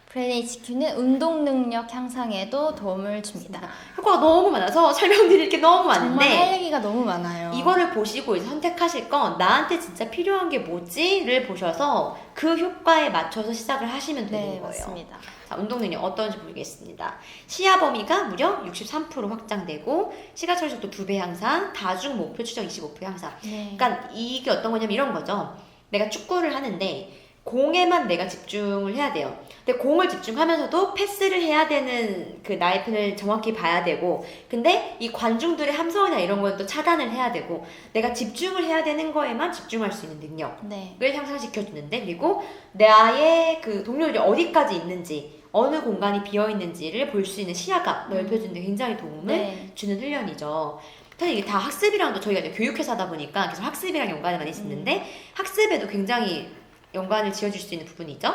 브레인 HQ는 운동 능력 향상에도 도움을 줍니다. 효과가 너무 많아서 설명드릴 게 너무 정말 할 많은데 얘기가 너무 많아요. 이거를 보시고 이제 선택하실 건 나한테 진짜 필요한 게 뭐지를 보셔서 그 효과에 맞춰서 시작을 하시면 되는 네, 거예요. 맞습니다. 자, 운동 능력 어떤지 보겠습니다. 시야 범위가 무려 63% 확장되고 시각 처리 속도 2배 향상, 다중 목표 추적 25% 향상. 네. 그러니까 이게 어떤 거냐면 이런 거죠. 내가 축구를 하는데 공에만 내가 집중을 해야 돼요. 근데 공을 집중하면서도 패스를 해야 되는 그 나의 편을 정확히 봐야 되고 근데 이 관중들의 함성이나 이런 건 또 차단을 해야 되고 내가 집중을 해야 되는 거에만 집중할 수 있는 능력을 네. 향상시켜주는데 그리고 나의 그 동료들이 어디까지 있는지 어느 공간이 비어있는지를 볼 수 있는 시야가 넓혀주는 데 굉장히 도움을 네. 주는 훈련이죠. 사실 이게 다 학습이랑도 저희가 이제 교육회사다 보니까 계속 학습이랑 연관이 많이 있는데 학습에도 굉장히 연관을 지어줄 수 있는 부분이죠.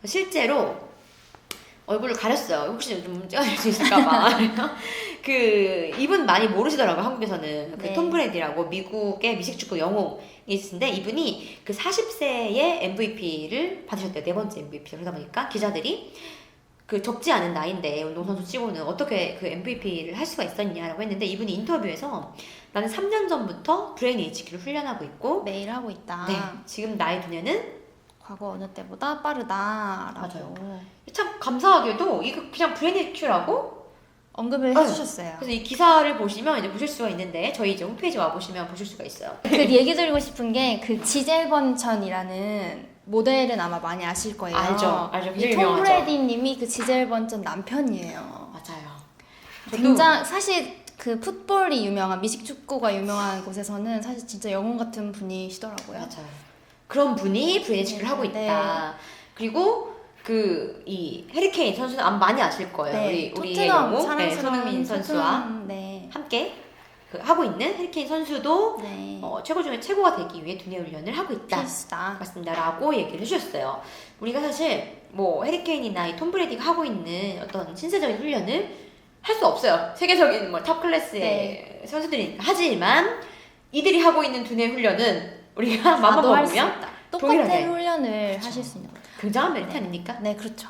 실제로 얼굴을 가렸어요. 혹시 좀 찍어줄 수 있을까봐. 그 이분 많이 모르시더라고요. 한국에서는 그 네. 톰 브레디라고 미국의 미식축구 영웅이 있는데 이분이 그 40세에 MVP를 받으셨대요. 4번째 MVP. 그러다 보니까 기자들이 그 적지 않은 나이인데 운동선수 치고는 어떻게 그 MVP를 할 수가 있었냐라고 했는데 이분이 인터뷰에서 나는 3년 전부터 브레인 HQ를 훈련하고 있고 매일 하고 있다. 네, 지금 나의 두뇌는 과거 어느 때보다 빠르다라고 맞아요. 참 감사하게도 이거 그냥 브레인 HQ라고 언급을 네. 해주셨어요. 그래서 이 기사를 보시면 이제 보실 수가 있는데 저희 이제 홈페이지 와 보시면 보실 수가 있어요. 그 얘기 드리고 싶은 게 그 지젤 번천이라는 모델은 아마 많이 아실 거예요. 알죠. 굉장히 이톰 유명하죠. 브레디님이 그 지젤 번천 남편이에요. 맞아요. 굉장히 사실 그 풋볼이 유명한 미식축구가 유명한 곳에서는 사실 진짜 영웅 같은 분이시더라고요. 맞아요. 그런 분이 브레인 HQ를 하고 있다. 그리고 그 이 해리케인 선수는 아마 많이 아실 거예요. 네, 우리의 토트넘 영웅 사랑스러운 손흥민 선수와 토트넘, 네. 함께 하고 있는 해리케인 선수도 네. 최고 중에 최고가 되기 위해 두뇌 훈련을 하고 있다. 필수다. 맞습니다. 라고 얘기를 해주셨어요. 우리가 사실 뭐 해리케인이나 이 톰 브레이디가 하고 있는 어떤 신체적인 훈련을 할 수 없어요. 세계적인 뭐 탑 클래스의 선수들이니까. 하지만 이들이 하고 있는 두뇌 훈련은 우리가 맘만 할 수 먹으면 있다. 동일하게. 똑같은 훈련을 하실 수 있는 거죠. 굉장한 메리트 아닙니까? 네, 그렇죠.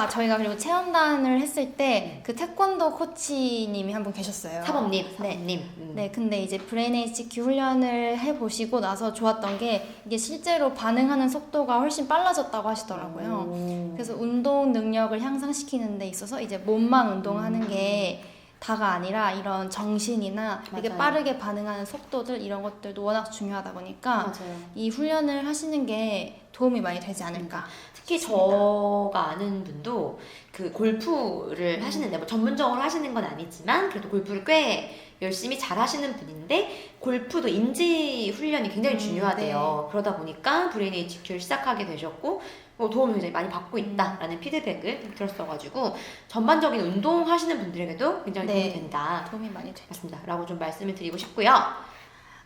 저희가 그리고 체험단을 했을 때 그 태권도 코치님이 한 분 계셨어요. 사범님, 네. 사범님. 네, 근데 이제 브레인 HQ 훈련을 해보시고 나서 좋았던 게 이게 실제로 반응하는 속도가 훨씬 빨라졌다고 하시더라고요. 그래서 운동 능력을 향상시키는 데 있어서 이제 몸만 운동하는 게 다가 아니라 이런 정신이나 되게 맞아요. 빠르게 반응하는 속도들 이런 것들도 워낙 중요하다 보니까 맞아요. 이 훈련을 하시는 게 도움이 많이 되지 않을까. 특히 저가 아는 분도 그 골프를 하시는데 뭐 전문적으로 하시는 건 아니지만 그래도 골프를 꽤 열심히 잘 하시는 분인데 골프도 인지 훈련이 굉장히 중요하대요. 그러다 보니까 브레인 HQ를 시작하게 되셨고 뭐 도움을 굉장히 많이 받고 있다라는 피드백을 들었어가지고 전반적인 운동 하시는 분들에게도 굉장히 도움이 된다. 도움이 많이 되죠. 맞습니다. 라고 좀 말씀을 드리고 싶고요.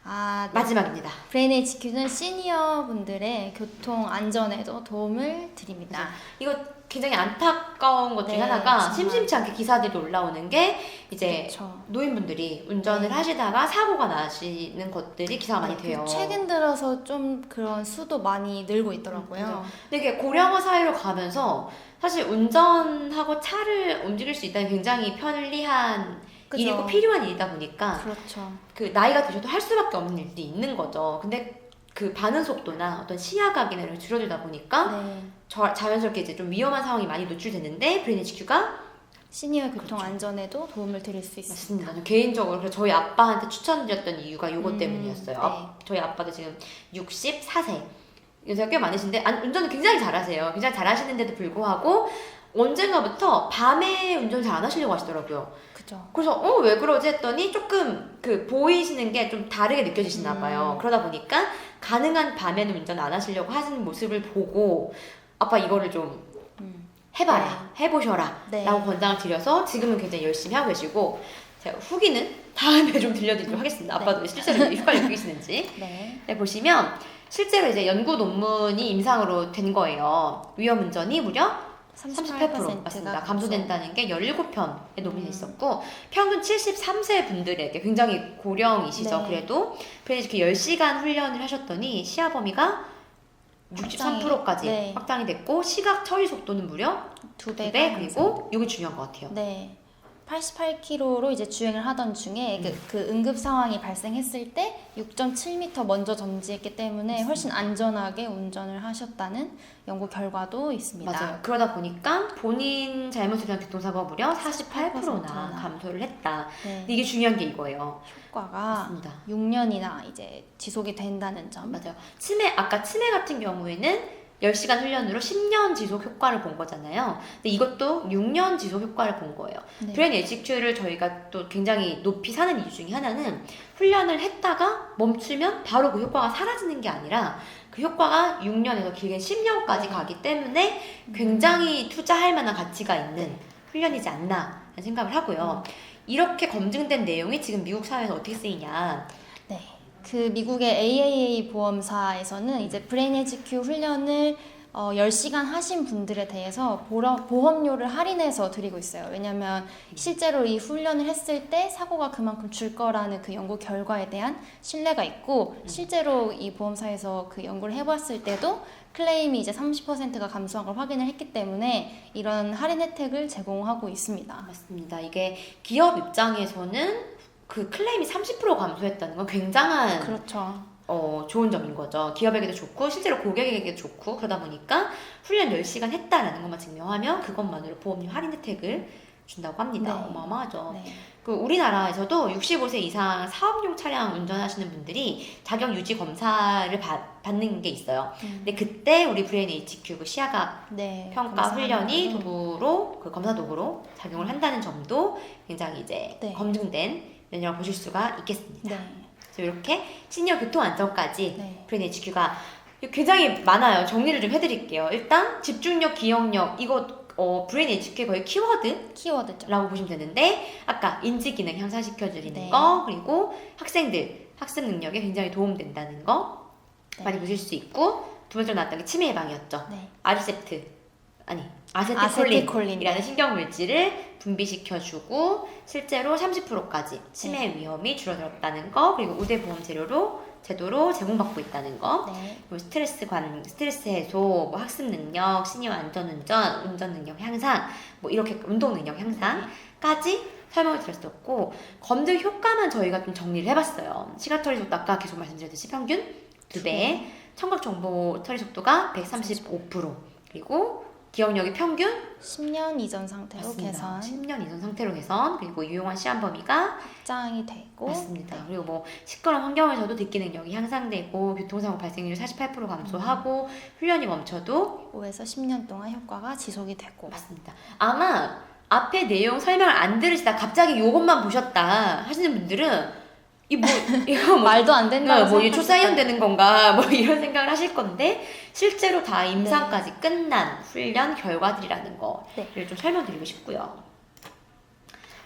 네. 마지막입니다. 브레인 HQ는 시니어 분들의 교통 안전에도 도움을 드립니다. 이거 굉장히 안타까운 것 중에 네, 하나가 정말. 심심치 않게 기사들이 올라오는 게 이제 그렇죠. 노인분들이 운전을 네. 하시다가 사고가 나시는 것들이 기사가 많이 돼요. 최근 들어서 좀 그런 수도 많이 늘고 있더라고요. 근데 이게 고령화 사회로 가면서 사실 운전하고 차를 움직일 수 있다는 굉장히 편리한 그죠. 일이고 필요한 일이다 보니까 그렇죠. 그 나이가 드셔도 할 수밖에 없는 일들이 있는 거죠. 근데 그 반응 속도나 어떤 시야각이나 이런 게 줄어들다 보니까 네. 자연스럽게 이제 좀 위험한 상황이 많이 노출되는데 브레인 HQ가 시니어 교통 안전에도 도움을 드릴 수 있습니다. 맞습니다. 저는 개인적으로 그래서 저희 아빠한테 추천드렸던 이유가 요것 때문이었어요. 네. 저희 아빠도 지금 64세 연세가 꽤 많으신데 운전을 굉장히 잘하세요. 굉장히 잘하시는데도 불구하고 언젠가부터 밤에 운전 잘 안 하시려고 하시더라고요. 그죠. 그래서 왜 그러지 했더니 조금 그 보이시는 게 좀 다르게 느껴지시나 봐요. 그러다 보니까 가능한 밤에는 운전 안 하시려고 하시는 모습을 보고 아빠 이거를 좀 해봐라, 해보셔라 네. 라고 권장을 드려서 지금은 굉장히 열심히 하고 계시고 제가 후기는 다음에 좀 들려드리도록 하겠습니다. 아빠도 실제로 이 효과를 느끼시는지. 네. 네, 보시면 실제로 이제 연구 논문이 임상으로 된 거예요. 위험 운전이 무려 38% 맞습니다. 감소된다는 게 17편에 논문이 있었고 평균 73세 분들에게 굉장히 고령이시죠. 네. 그래도 그래서 이렇게 10시간 훈련을 하셨더니 시야 범위가 63%까지 네. 확장이 됐고 시각 처리 속도는 무려 2배 그리고 이게 중요한 것 같아요. 네. 88km로 이제 주행을 하던 중에 그 응급 상황이 발생했을 때 6.7m 먼저 정지했기 때문에 훨씬 안전하게 운전을 하셨다는 연구 결과도 있습니다. 맞아요. 그러다 보니까 본인 잘못에 대한 교통사고가 무려 48%나 감소를 했다. 네. 근데 이게 중요한 게 이거예요. 효과가 맞습니다. 6년이나 이제 지속이 된다는 점. 맞아요. 아까 치매 같은 경우에는 10시간 훈련으로 10년 지속 효과를 본 거잖아요. 근데 이것도 6년 지속 효과를 본 거예요. 네. 브레인 HQ를 저희가 또 굉장히 높이 사는 이유 중에 하나는 훈련을 했다가 멈추면 바로 그 효과가 사라지는 게 아니라 그 효과가 6년에서 길게 10년까지 가기 때문에 굉장히 투자할 만한 가치가 있는 훈련이지 않나 라는 생각을 하고요. 이렇게 검증된 내용이 지금 미국 사회에서 어떻게 쓰이냐. 네. 그 미국의 AAA 보험사에서는 이제 브레인 HQ 훈련을 10시간 하신 분들에 대해서 보험료를 할인해서 드리고 있어요. 왜냐면 실제로 이 훈련을 했을 때 사고가 그만큼 줄 거라는 그 연구 결과에 대한 신뢰가 있고 실제로 이 보험사에서 그 연구를 해봤을 때도 클레임이 이제 30%가 감소한 걸 확인을 했기 때문에 이런 할인 혜택을 제공하고 있습니다. 맞습니다. 이게 기업 입장에서는 그 클레임이 30% 감소했다는 건 굉장한 그렇죠. 좋은 점인 거죠. 기업에게도 좋고 실제로 고객에게도 좋고 그러다 보니까 훈련 10시간 했다라는 것만 증명하면 그것만으로 보험료 할인 혜택을 준다고 합니다. 네. 어마어마하죠. 네. 그 우리나라에서도 65세 이상 사업용 차량 운전하시는 분들이 자격 유지 검사를 받는 게 있어요. 근데 그때 우리 브레인 HQ 그 시야각 네, 평가 검사하는 훈련이 거는 도구로 그 검사 도구로 작용을 한다는 점도 굉장히 이제 네. 검증된 면이라고 보실 수가 있겠습니다. 네. 그래서 이렇게 시니어 교통 안전까지 네. 브레인 HQ가 굉장히 많아요. 정리를 좀 해드릴게요. 일단 집중력, 기억력 이거 브레인 HQ의 거의 키워드라고 키워드죠. 보시면 되는데 아까 인지 기능 향상시켜주는 네. 거 그리고 학생들 학습 능력에 굉장히 도움된다는 거 네. 많이 보실 수 있고 두 번째로 나왔던 게 치매 예방이었죠. 네. 아세틸콜린이라는 신경 물질을 분비시켜주고 실제로 30%까지 치매 위험이 줄어들었다는 거 그리고 우대 보험 제도로 제공받고 있다는 거 네. 그리고 스트레스 해소, 뭐 학습 능력, 시니어 안전운전, 운전 능력 향상, 뭐 이렇게 운동 능력 향상까지 설명을 드렸었고 검증 효과만 저희가 좀 정리를 해봤어요. 시각 처리 속도 아까 계속 말씀드렸듯이 평균 2배, 청각 정보 처리 속도가 135% 그리고 기억력이 평균 10년 이전 상태로 맞습니다. 개선 10년 이전 상태로 개선 그리고 유용한 시험 범위가 확장이 되고 맞습니다. 그리고 뭐 시끄러운 환경에서도 듣기 능력이 향상되고 교통사고 발생률 48% 감소하고 훈련이 멈춰도 5에서 10년 동안 효과가 지속이 되고 맞습니다. 아마 앞에 내용 설명을 안 들으시다 갑자기 요것만 보셨다 하시는 분들은 이거 뭐 말도 안 된다고 뭐 생각하실 초사이언 거예요. 되는 건가 뭐 이런 생각을 하실 건데 실제로 다 임상까지 끝난 훈련 결과들이라는 거를 좀 설명드리고 싶고요.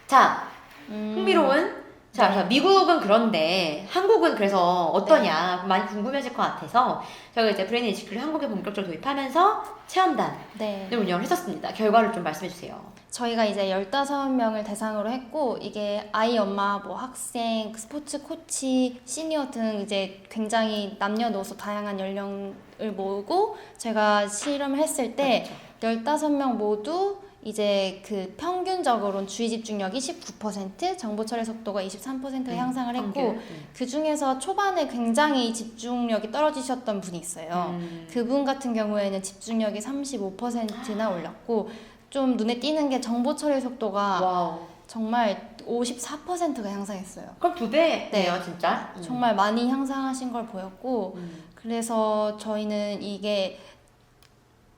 자, 흥미로운 자, 그래서 미국은 그런데 한국은 그래서 어떠냐 많이 궁금해질 것 같아서 저희가 이제 브레인 HQ를 한국에 본격적으로 도입하면서 체험단을 네. 운영을 했었습니다. 결과를 좀 말씀해 주세요. 저희가 이제 15명을 대상으로 했고 이게 아이, 엄마, 뭐 학생, 스포츠 코치, 시니어 등 이제 굉장히 남녀노소 다양한 연령을 모으고 제가 실험을 했을 때 15명 모두 이제 그 평균적으로는 주의 집중력이 19%, 정보 처리 속도가 23%가 향상을 했고 그 중에서 초반에 굉장히 집중력이 떨어지셨던 분이 있어요. 그분 같은 경우에는 집중력이 35%나 올랐고 좀 눈에 띄는 게 정보 처리 속도가 와우. 정말 54%가 향상했어요. 그럼 2배네요, 진짜. 정말 많이 향상하신 걸 보였고 그래서 저희는 이게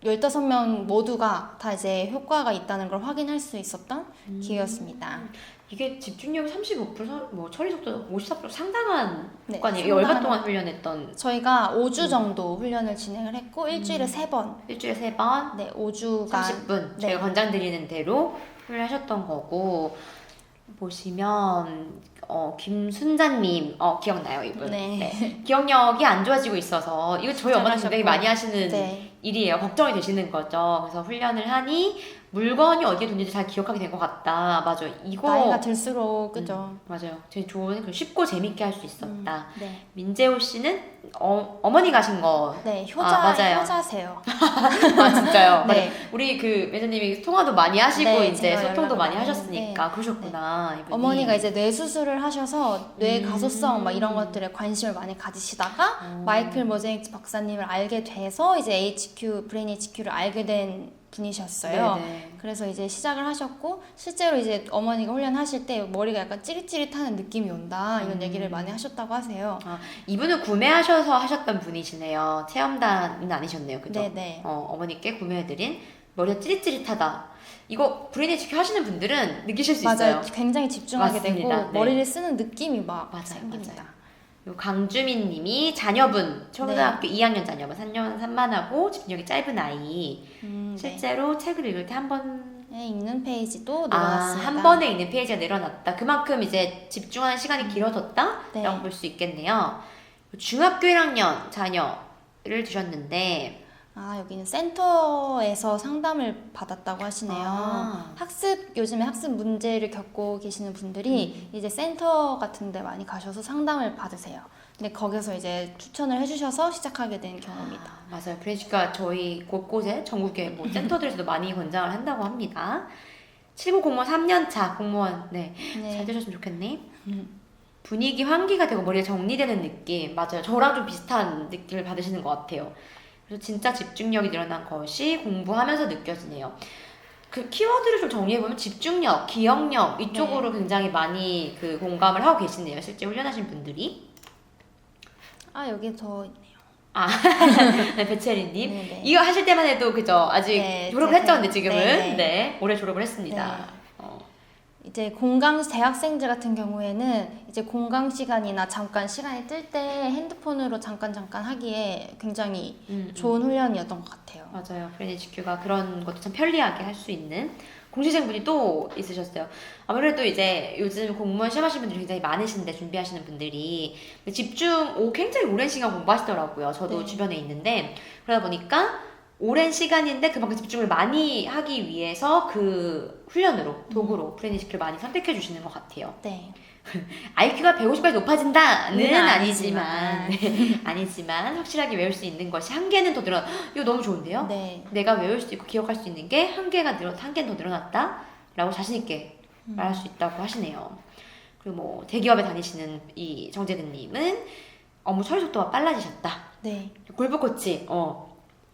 15명 모두가 다 이제 효과가 있다는 걸 확인할 수 있었던 기회였습니다. 이게 집중력이 35%, 뭐 처리 속도 54% 상당한 네, 효과네요. 얼마 동안 훈련했던? 저희가 5주 정도 훈련을 진행을 했고 일주일에 3번. 일주일에 3번, 네, 5주간 30분 네. 저희가 권장드리는 대로 훈련하셨던 거고 보시면 김순자님 기억나요 이분? 네. 기억력이 안 좋아지고 있어서 이거 저희 어머니 굉장히 많이 하시는 네. 일이에요. 걱정이 되시는 거죠. 그래서 훈련을 하니 물건이 어디에 뒀는지 잘 기억하게 된 것 같다. 맞아. 이거 나이가 들수록 그죠. 맞아요. 되게 좋은 쉽고 재밌게 할 수 있었다. 네. 민재호 씨는 어머니 가신 거. 네, 맞아요. 효자세요. 아 진짜요. 네. 우리 그 매니저님이 통화도 많이 하시고 네, 이제 제가 소통도 연락을 많이 많이 하셨으니까 그러셨구나. 이분이. 어머니가 이제 뇌 수술을 하셔서 뇌 가소성 막 이런 것들에 관심을 많이 가지시다가 마이클 모제익 박사님을 알게 돼서 이제 브레인 HQ를 알게 된 분이셨어요. 네네. 그래서 이제 시작을 하셨고 실제로 이제 어머니가 훈련하실 때 머리가 약간 찌릿찌릿하는 느낌이 온다 이런 얘기를 많이 하셨다고 하세요. 이분은 구매하셔서 하셨던 분이시네요. 체험단은 아니셨네요. 그죠? 네네. 어머니께 구매해드린 머리가 찌릿찌릿하다. 이거 브레인 HQ 하시는 분들은 느끼실 수 맞아요. 있어요. 굉장히 집중하게 맞습니다. 되고 네. 머리를 쓰는 느낌이 막 맞아요, 생깁니다. 맞아요. 요 강주민 님이 자녀분, 초등학교 2학년 자녀분, 3년 산만하고 집중력이 짧은 아이. 실제로 책을 읽을 때 한 번. 네, 읽는 페이지도 늘어났습니다. 한 번에 읽는 페이지가 늘어났다. 그만큼 이제 집중하는 시간이 길어졌다? 네. 라고 볼 수 있겠네요. 중학교 1학년 자녀를 두셨는데, 여기는 센터에서 상담을 받았다고 하시네요. 요즘에 학습 문제를 겪고 계시는 분들이 이제 센터 같은 데 많이 가셔서 상담을 받으세요. 근데 거기서 이제 추천을 해주셔서 시작하게 된 경우입니다. 맞아요. 그러니까 저희 곳곳에 전국의 뭐 센터들에서도 많이 권장을 한다고 합니다. 7급 공무원 3년차 공무원, 잘 되셨으면 좋겠네. 분위기 환기가 되고 머리가 정리되는 느낌. 맞아요. 저랑 좀 비슷한 느낌을 받으시는 것 같아요. 그래서 진짜 집중력이 늘어난 것이 공부하면서 느껴지네요. 그 키워드를 좀 정리해보면 집중력, 기억력 이쪽으로 굉장히 많이 그 공감을 하고 계시네요. 실제 훈련하신 분들이. 여기 더 있네요. 네, 배채리님. 네네. 이거 하실 때만 해도 그죠? 아직 네, 졸업을 했죠, 근데 지금은. 네네. 네, 올해 졸업을 했습니다. 이제 대학생들 같은 경우에는 이제 공강 시간이나 잠깐 시간이 뜰 때 핸드폰으로 잠깐 하기에 굉장히 좋은 훈련이었던 것 같아요. 맞아요. FNHQ가 그런 것도 참 편리하게 할 수 있는 공시생분이 또 있으셨어요. 아무래도 이제 요즘 공무원 시험하시는 분들이 굉장히 많으신데 준비하시는 분들이 굉장히 오랜 시간 공부하시더라고요. 저도 네. 주변에 있는데 그러다 보니까 오랜 시간인데 그만큼 집중을 많이 하기 위해서 그 훈련으로 도구로 FNHQ를 많이 선택해 주시는 것 같아요. 네. IQ가 150까지 높아진다는 는 아니지만 아니지만 확실하게 외울 수 있는 것이 한 개는 더 늘어. 이거 너무 좋은데요? 네. 내가 외울 수 있고 기억할 수 있는 게 한 개는 더 늘어났다라고 자신 있게 말할 수 있다고 하시네요. 그리고 뭐 대기업에 다니시는 이 정재근님은 업무 처리 속도가 빨라지셨다. 네. 골프 코치,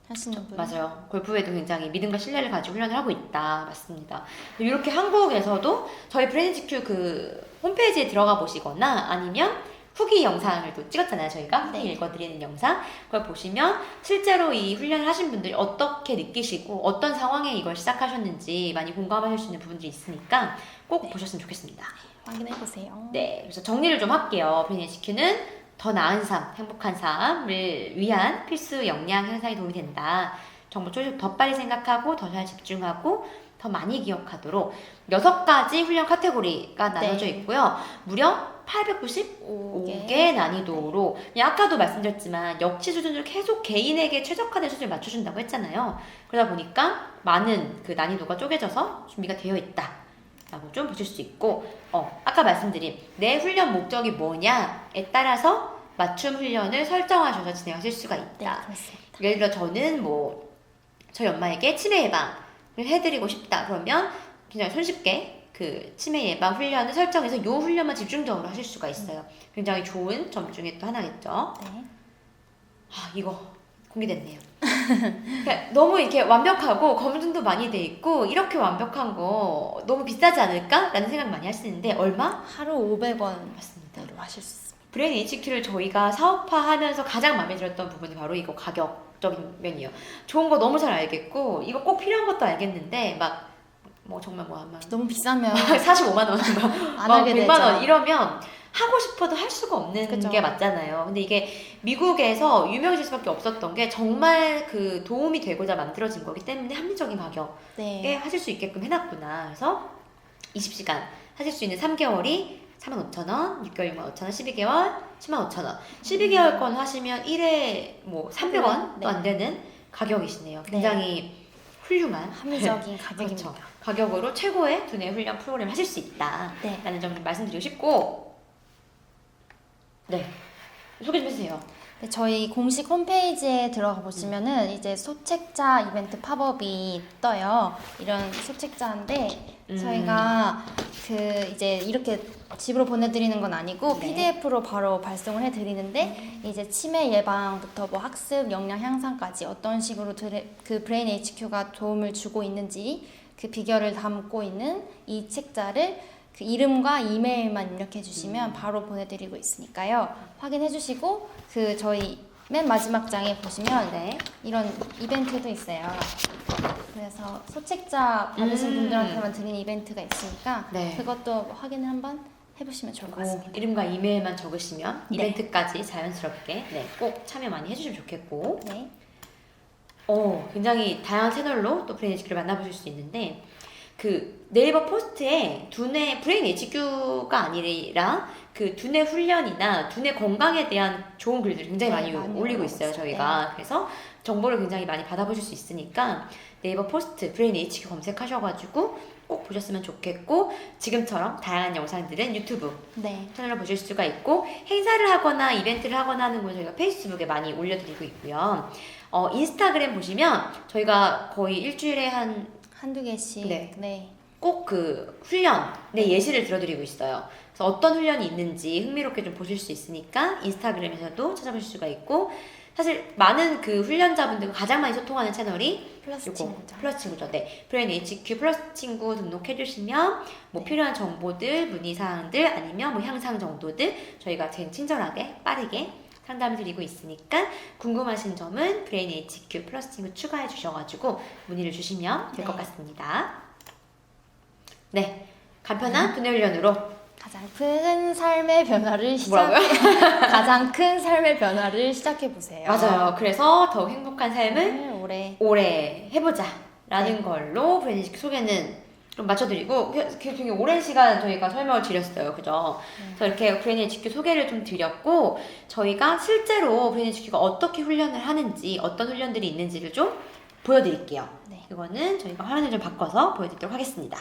하시는 분. 맞아요. 골프에도 굉장히 믿음과 신뢰를 가지고 훈련을 하고 있다. 맞습니다. 이렇게 한국에서도 저희 FNHQ 그 홈페이지에 들어가 보시거나 아니면 후기 영상을 또 찍었잖아요. 저희가 후기 네. 읽어드리는 영상. 그걸 보시면 실제로 이 훈련을 하신 분들이 어떻게 느끼시고 어떤 상황에 이걸 시작하셨는지 많이 공감하실 수 있는 부분들이 있으니까 꼭 보셨으면 좋겠습니다. 확인해보세요. 네, 그래서 정리를 좀 할게요. FNHQ는 더 나은 삶, 행복한 삶을 위한 필수 역량 향상에 도움이 된다. 정보 초리를 더 빨리 생각하고 더 잘 집중하고 더 많이 기억하도록 6가지 훈련 카테고리가 나눠져 있고요. 무려 895개 난이도로 아까도 말씀드렸지만 역치 수준을 계속 개인에게 최적화된 수준을 맞춰준다고 했잖아요. 그러다 보니까 많은 그 난이도가 쪼개져서 준비가 되어 있다 라고 좀 보실 수 있고 아까 말씀드린 내 훈련 목적이 뭐냐에 따라서 맞춤 훈련을 설정하셔서 진행하실 수가 있다. 네, 그렇습니다. 예를 들어 저는 저희 엄마에게 치매 예방을 해드리고 싶다. 그러면 굉장히 손쉽게 그 치매 예방 훈련을 설정해서 이 훈련만 집중적으로 하실 수가 있어요. 굉장히 좋은 점 중에 또 하나겠죠. 네. 이거 공개됐네요. 그러니까 너무 이렇게 완벽하고 검증도 많이 돼 있고 이렇게 완벽한 거 너무 비싸지 않을까? 라는 생각 많이 하시는데 얼마? 하루 500원 맞습니다. 대로 하실 수 있습니다. 브레인 HQ를 저희가 사업화하면서 가장 마음에 들었던 부분이 바로 이거 가격적인 면이에요. 좋은 거 너무 잘 알겠고 이거 꼭 필요한 것도 알겠는데 정말 아마 너무 비싸면 45만 원, 안 하게 100만 되죠. 원 이러면 하고 싶어도 할 수가 없는 그쵸. 게 맞잖아요. 근데 이게 미국에서 유명해질 수밖에 없었던 게 정말 그 도움이 되고자 만들어진 거기 때문에 합리적인 가격에 네. 하실 수 있게끔 해놨구나. 그래서 20시간 하실 수 있는 3개월이 45,000원, 6개월 65,000원, 12개월 105,000원. 12개월 건 하시면 1회 300원도 네. 안 되는 가격이시네요. 굉장히 훌륭한 합리적인 가격입니다. 그렇죠. 가격으로 최고의 두뇌 훈련 프로그램을 하실 수 있다. 네. 라는 점 좀 말씀드리고 싶고 네. 소개 좀 해주세요. 네, 저희 공식 홈페이지에 들어가 보시면은 이제 소책자 이벤트 팝업이 떠요. 이런 소책자인데 저희가 이제 이렇게 집으로 보내드리는 건 아니고 네. PDF로 바로 발송을 해드리는데 이제 치매 예방부터 학습 역량 향상까지 어떤 식으로 그 브레인 HQ가 도움을 주고 있는지 그 비결을 담고 있는 이 책자를 그 이름과 이메일만 입력해 주시면 바로 보내드리고 있으니까요. 확인해 주시고 저희 맨 마지막 장에 보시면 네. 이런 이벤트도 있어요. 그래서 소책자 받으신 분들한테만 드리는 이벤트가 있으니까 네. 그것도 확인을 한번 해보시면 좋을 것 같습니다. 이름과 이메일만 적으시면 네. 이벤트까지 자연스럽게 꼭 참여 많이 해주시면 좋겠고 네. 굉장히 다양한 채널로 또 브레인 HQ를 만나보실 수 있는데 그 네이버 포스트에 브레인 HQ가 아니라 그 두뇌 훈련이나 두뇌 건강에 대한 좋은 글들을 굉장히 많이 올리고 있어요, 저희가. 그래서 정보를 굉장히 많이 받아보실 수 있으니까 네이버 포스트 브레인 HQ 검색하셔가지고 꼭 보셨으면 좋겠고 지금처럼 다양한 영상들은 유튜브 네. 채널로 보실 수가 있고 행사를 하거나 이벤트를 하거나 하는 건 저희가 페이스북에 많이 올려드리고 있고요. 인스타그램 보시면 저희가 거의 일주일에 한두 개씩. 네. 꼭 그 훈련의 예시를 들어드리고 있어요. 그래서 어떤 훈련이 있는지 흥미롭게 좀 보실 수 있으니까 인스타그램에서도 찾아보실 수가 있고 사실 많은 그 훈련자분들과 가장 많이 소통하는 채널이 플러스 친구죠. 플러스 친구죠. 네. 브레인 HQ 플러스 친구 등록해주시면 네. 필요한 정보들, 문의사항들 아니면 향상 정도들 저희가 제일 친절하게 빠르게 상담드리고 있으니까 궁금하신 점은 브레인 HQ 플러스 친구 추가해 주셔가지고 문의를 주시면 될 것 같습니다. 네. 간편한 두뇌 훈련으로 가장 큰 삶의 변화를 뭐라고요? 가장 큰 삶의 변화를 시작해 보세요. 맞아요. 그래서 더욱 행복한 삶을 오래 오래 해보자 라는 네. 걸로 브레인지키 소개는 좀 맞춰드리고 되게 오랜 시간 저희가 설명을 드렸어요. 그죠? 그래서 이렇게 브레인지키 소개를 좀 드렸고 저희가 실제로 브레인지키가 어떻게 훈련을 하는지 어떤 훈련들이 있는지를 좀 보여드릴게요. 네. 그거는 저희가 화면을 좀 바꿔서 보여드리도록 하겠습니다.